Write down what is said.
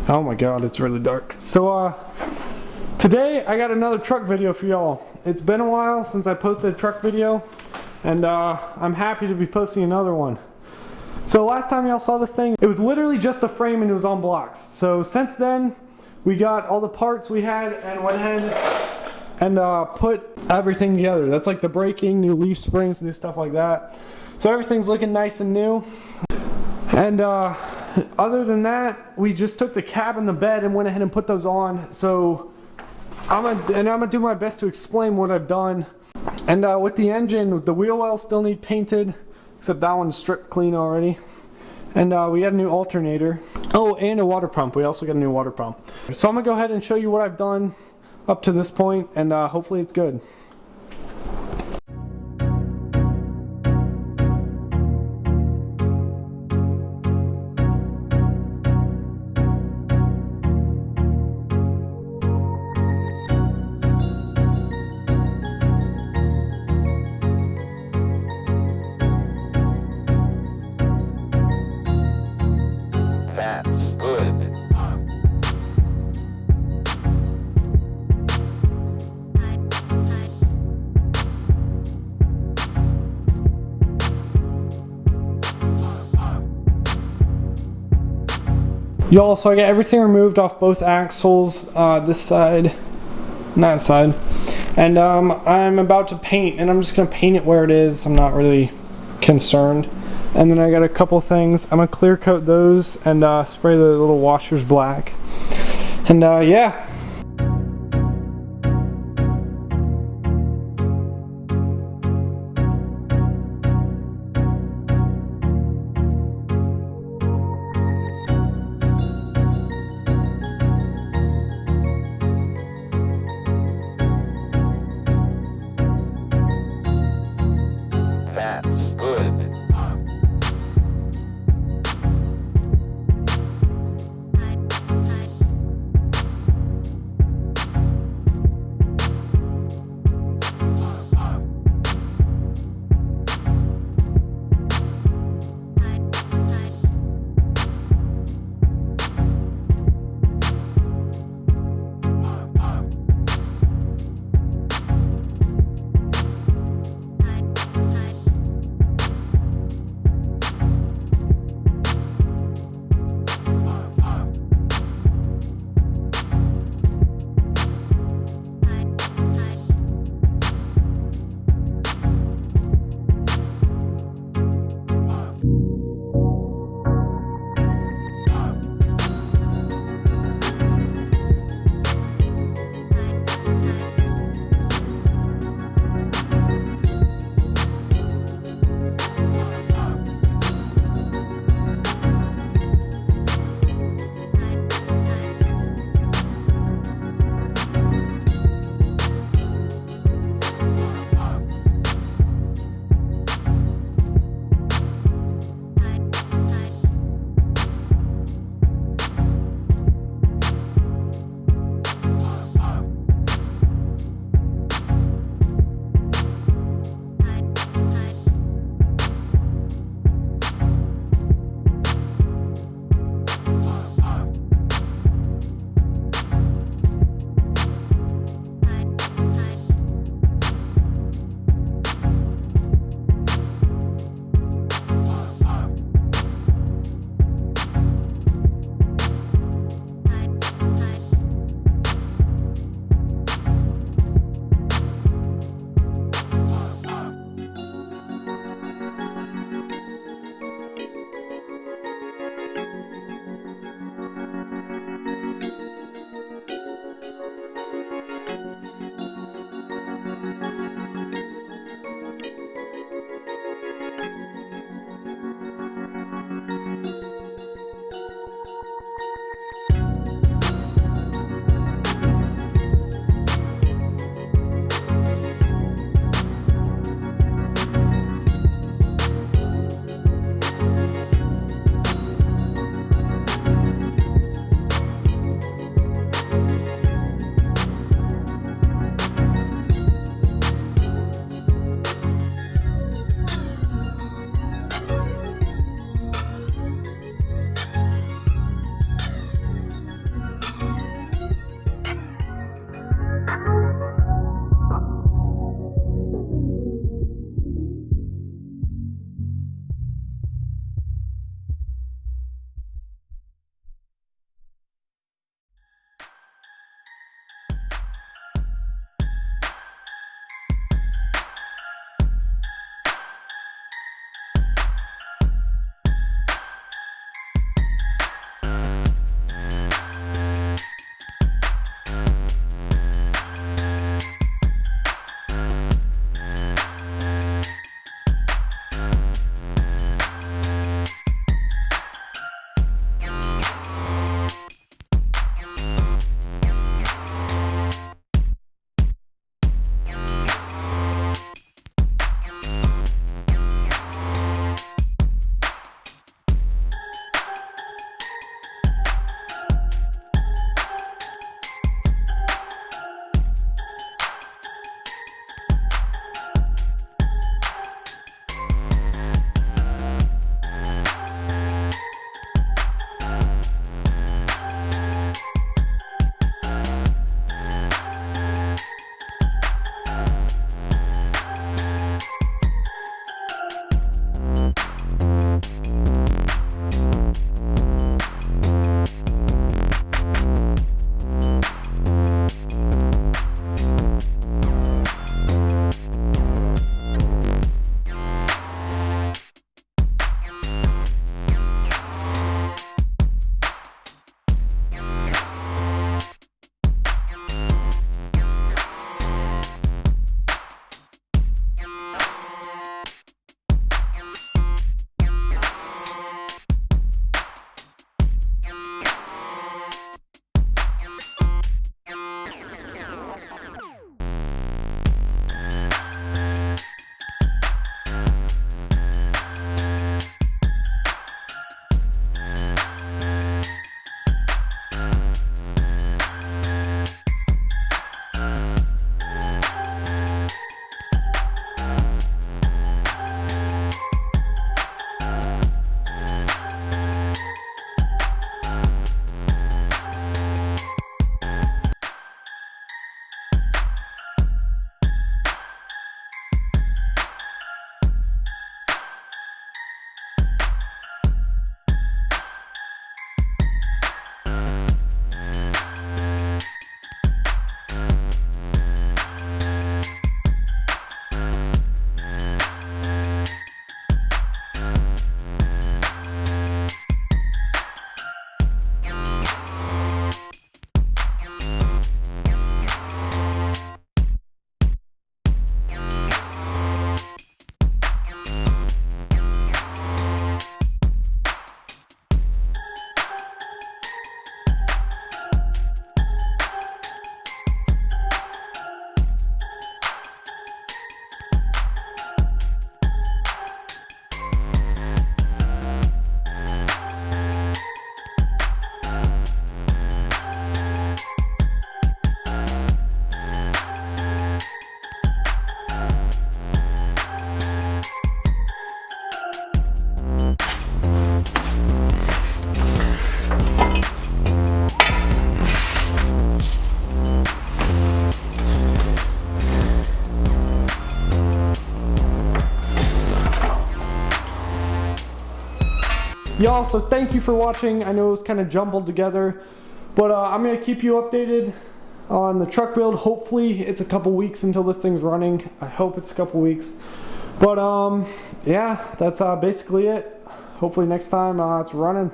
Oh my god, it's really dark. So today I got another truck video for y'all. It's been a while since I posted a truck video, and I'm happy to be posting another one. So last time y'all saw this thing, it was literally just a frame and it was on blocks. So since then, we got all the parts we had and went ahead and put everything together. That's like the braking, new leaf springs, new stuff like that. So everything's looking nice and new. And other than that, we just took the cab and the bed and went ahead and put those on. So I'm gonna do my best to explain what I've done. And with the engine, the wheel wells still need painted, except that one's stripped clean already. And we got a new alternator. Oh, and a water pump. We also got a new water pump. So I'm gonna go ahead and show you what I've done up to this point, and hopefully it's good. Y'all, so I got everything removed off both axles, this side and that side. And I'm about to paint, and I'm just gonna paint it where it is. I'm not really concerned. And then I got a couple things. I'm gonna clear coat those and spray the little washers black. And yeah. Y'all, so thank you for watching. I know it was kind of jumbled together, but I'm going to keep you updated on the truck build. Hopefully it's a couple weeks until this thing's running. I hope it's a couple weeks. But yeah, that's basically it. Hopefully next time it's running.